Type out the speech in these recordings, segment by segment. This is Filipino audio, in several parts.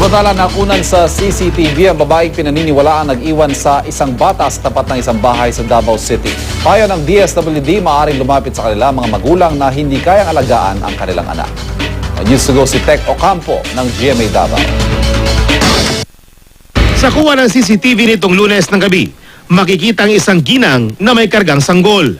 Samantala, nakunan sa CCTV ang babaeng pinaniniwalaang nag-iwan sa isang bata sa tapat ng isang bahay sa Davao City. Payo ng DSWD, maaaring lumapit sa kanila mga magulang na hindi kayang alagaan ang kanilang anak. May news to go si Tech Ocampo ng GMA Davao. Sa kuha ng CCTV nitong Lunes ng gabi, makikita ang isang ginang na may kargang sanggol.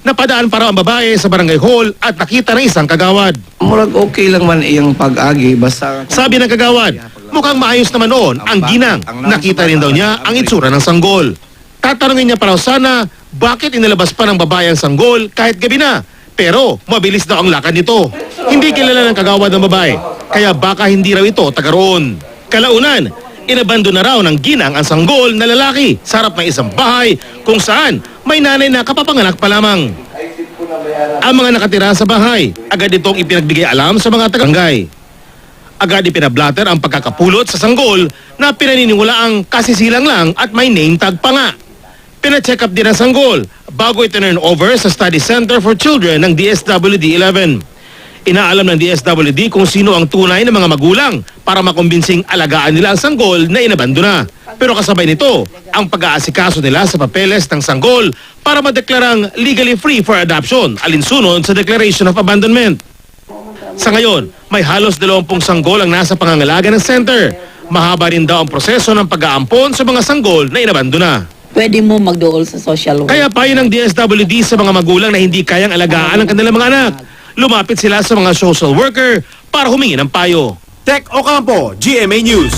Napadaan para ang babae sa barangay hall at nakita ng isang kagawad. Murag okay lang man iyang pag-agi basta Sabi ng kagawad, mukhang maayos naman noon ang ginang. Nakita rin daw niya ang itsura ng sanggol. Tatanungin niya pa raw sana, bakit inilabas pa ng babae ang sanggol kahit gabi na? Pero mabilis daw ang lakad nito. Hindi kilala ng kagawad ng babae, kaya baka hindi raw ito taga roon. Kalaunan, inabando na raw ng ginang ang sanggol na lalaki sa harap ng isang bahay kung saan may nanay na kapapanganak pa lamang. Ang mga nakatira sa bahay, agad itong ipinagbigay alam sa mga taga-barangay. Agad ipinablatter ang pagkakapulot sa sanggol na pinaniniwalaang kasisilang lang at may name tag pa nga. Pina-check up din ang sanggol bago ito turn over sa Study Center for Children ng DSWD-11. Inaalam ng DSWD kung sino ang tunay na mga magulang para makumbinsing alagaan nila ang sanggol na inabando na. Pero kasabay nito, ang pag-aasikaso nila sa papeles ng sanggol para madeklarang legally free for adoption, alinsunod sa Declaration of Abandonment. Sa ngayon, may halos 20 sanggol ang nasa pangangalaga ng center. Mahaba rin daw ang proseso ng pag-aampon sa mga sanggol na inabando na. Pwede mo magdool sa social work. Kaya payo ng DSWD sa mga magulang na hindi kayang alagaan ang kanilang mga anak. Lumapit sila sa mga social worker para humingi ng payo. Tech Ocampo, GMA News.